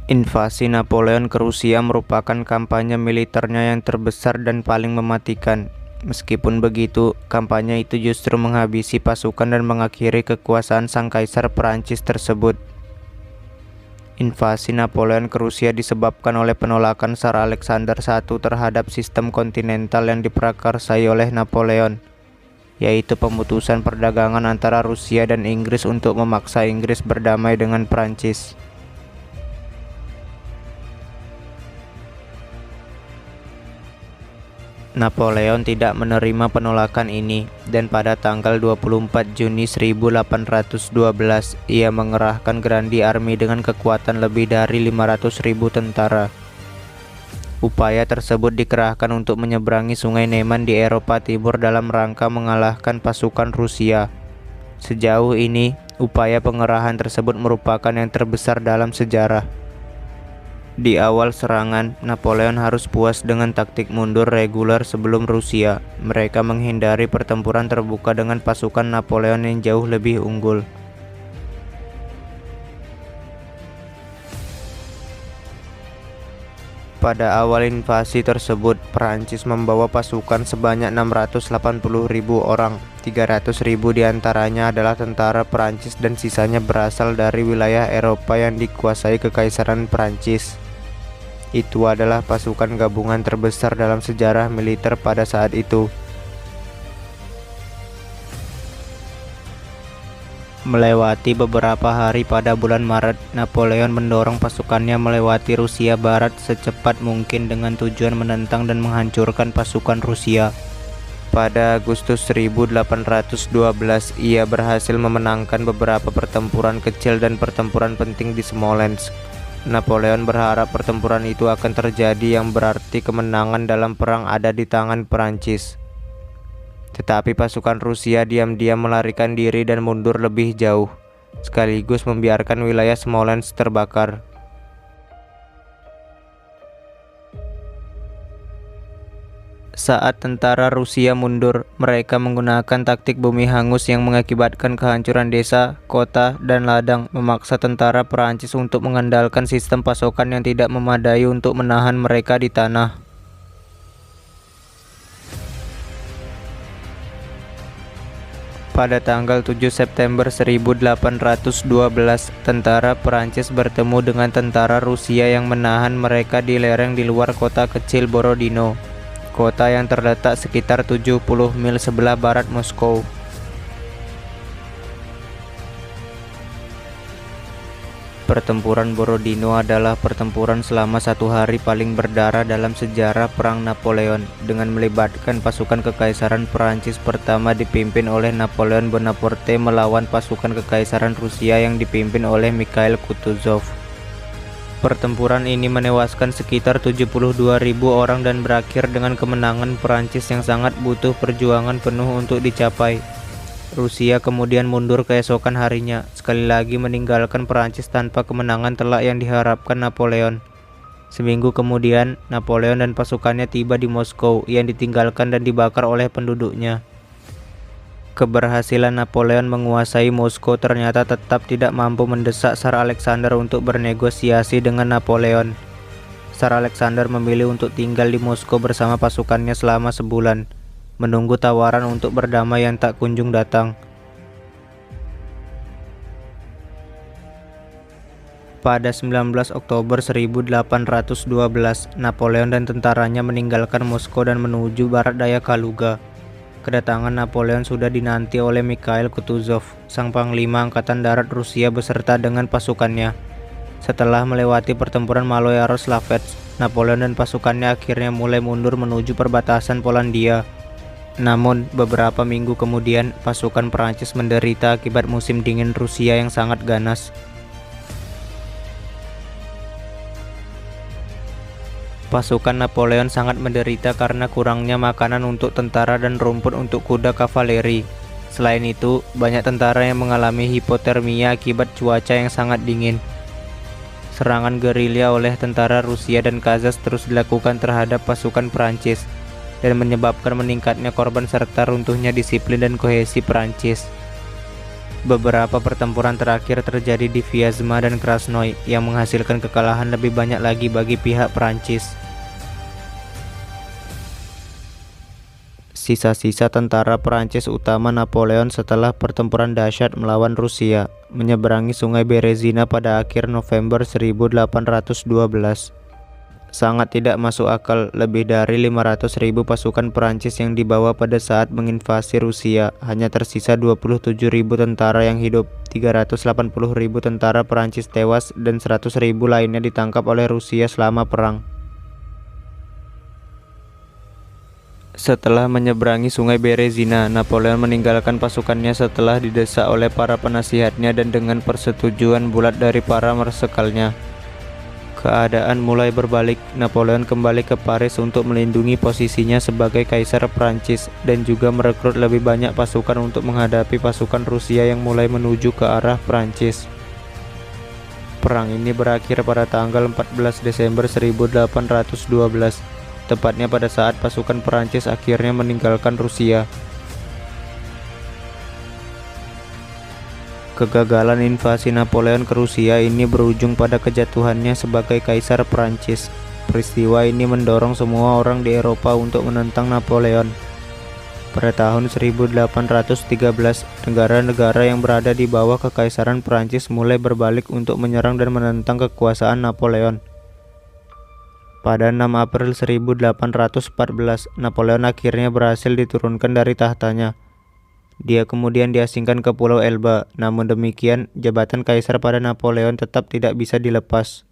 Invasi Napoleon ke Rusia merupakan kampanye militernya yang terbesar dan paling mematikan. Meskipun begitu, kampanye itu justru menghabisi pasukan dan mengakhiri kekuasaan sang kaisar Perancis tersebut. Invasi Napoleon ke Rusia disebabkan oleh penolakan Tsar Alexander I terhadap sistem kontinental yang diprakarsai oleh Napoleon, yaitu pemutusan perdagangan antara Rusia dan Inggris untuk memaksa Inggris berdamai dengan Perancis. Napoleon tidak menerima penolakan ini, dan pada tanggal 24 Juni 1812 ia mengerahkan Grandi Army dengan kekuatan lebih dari 500.000 tentara. Upaya tersebut dikerahkan untuk menyeberangi Sungai Neman di Eropa Timur dalam rangka mengalahkan pasukan Rusia. Sejauh ini, upaya pengerahan tersebut merupakan yang terbesar dalam sejarah. Di awal serangan, Napoleon harus puas dengan taktik mundur reguler sebelum Rusia. Mereka menghindari pertempuran terbuka dengan pasukan Napoleon yang jauh lebih unggul. Pada awal invasi tersebut, Perancis membawa pasukan sebanyak 680.000 orang. 300.000 diantaranya adalah tentara Perancis dan sisanya berasal dari wilayah Eropa yang dikuasai Kekaisaran Perancis. Itu adalah pasukan gabungan terbesar dalam sejarah militer pada saat itu. Melewati beberapa hari pada bulan Maret, Napoleon mendorong pasukannya melewati Rusia Barat secepat mungkin dengan tujuan menentang dan menghancurkan pasukan Rusia. Pada Agustus 1812, ia berhasil memenangkan beberapa pertempuran kecil dan pertempuran penting di Smolensk. Napoleon berharap pertempuran itu akan terjadi yang berarti kemenangan dalam perang ada di tangan Perancis. Tetapi pasukan Rusia diam-diam melarikan diri dan mundur lebih jauh, sekaligus membiarkan wilayah Smolensk terbakar. Saat tentara Rusia mundur, mereka menggunakan taktik bumi hangus yang mengakibatkan kehancuran desa, kota, dan ladang, memaksa tentara Perancis untuk mengandalkan sistem pasokan yang tidak memadai untuk menahan mereka di tanah. Pada tanggal 7 September 1812, tentara Perancis bertemu dengan tentara Rusia yang menahan mereka di lereng di luar kota kecil Borodino, kota yang terletak sekitar 70 mil sebelah barat Moskow. Pertempuran Borodino adalah pertempuran selama 1 hari paling berdarah dalam sejarah Perang Napoleon, dengan melibatkan pasukan Kekaisaran Perancis pertama dipimpin oleh Napoleon Bonaparte melawan pasukan Kekaisaran Rusia yang dipimpin oleh Mikhail Kutuzov. Pertempuran ini menewaskan sekitar 72.000 orang dan berakhir dengan kemenangan Perancis yang sangat butuh perjuangan penuh untuk dicapai. Rusia kemudian mundur keesokan harinya, sekali lagi meninggalkan Perancis tanpa kemenangan telak yang diharapkan Napoleon. Seminggu kemudian, Napoleon dan pasukannya tiba di Moskow yang ditinggalkan dan dibakar oleh penduduknya. Keberhasilan Napoleon menguasai Moskow ternyata tetap tidak mampu mendesak Tsar Alexander untuk bernegosiasi dengan Napoleon. Tsar Alexander memilih untuk tinggal di Moskow bersama pasukannya selama sebulan, menunggu tawaran untuk berdamai yang tak kunjung datang. Pada 19 Oktober 1812, Napoleon dan tentaranya meninggalkan Moskow dan menuju barat daya Kaluga. Kedatangan Napoleon sudah dinanti oleh Mikhail Kutuzov, sang panglima angkatan darat Rusia beserta dengan pasukannya. Setelah melewati pertempuran Maloyaroslavets, Napoleon dan pasukannya akhirnya mulai mundur menuju perbatasan Polandia. Namun, beberapa minggu kemudian, pasukan Perancis menderita akibat musim dingin Rusia yang sangat ganas. Pasukan Napoleon sangat menderita karena kurangnya makanan untuk tentara dan rumput untuk kuda kavaleri. Selain itu, banyak tentara yang mengalami hipotermia akibat cuaca yang sangat dingin. Serangan gerilya oleh tentara Rusia dan Kazakh terus dilakukan terhadap pasukan Perancis dan menyebabkan meningkatnya korban serta runtuhnya disiplin dan kohesi Perancis. Beberapa pertempuran terakhir terjadi di Vyazma dan Krasnoy yang menghasilkan kekalahan lebih banyak lagi bagi pihak Prancis. Sisa-sisa tentara Prancis utama Napoleon setelah pertempuran dahsyat melawan Rusia menyeberangi Sungai Berezina pada akhir November 1812. Sangat tidak masuk akal, lebih dari 500.000 pasukan Prancis yang dibawa pada saat menginvasi Rusia, hanya tersisa 27.000 tentara yang hidup, 380.000 tentara Prancis tewas, dan 100.000 lainnya ditangkap oleh Rusia selama perang. Setelah menyeberangi Sungai Berezina, Napoleon meninggalkan pasukannya setelah didesak oleh para penasihatnya dan dengan persetujuan bulat dari para marsekalnya. Keadaan mulai berbalik. Napoleon kembali ke Paris untuk melindungi posisinya sebagai Kaisar Prancis dan juga merekrut lebih banyak pasukan untuk menghadapi pasukan Rusia yang mulai menuju ke arah Prancis. Perang ini berakhir pada tanggal 14 Desember 1812. Tepatnya pada saat pasukan Perancis akhirnya meninggalkan Rusia. Kegagalan invasi Napoleon ke Rusia ini berujung pada kejatuhannya sebagai Kaisar Perancis. Peristiwa ini mendorong semua orang di Eropa untuk menentang Napoleon. Pada tahun 1813, negara-negara yang berada di bawah Kekaisaran Perancis mulai berbalik untuk menyerang dan menentang kekuasaan Napoleon. Pada 6 April 1814, Napoleon akhirnya berhasil diturunkan dari tahtanya. Dia kemudian diasingkan ke Pulau Elba. Namun demikian, jabatan kaisar pada Napoleon tetap tidak bisa dilepas.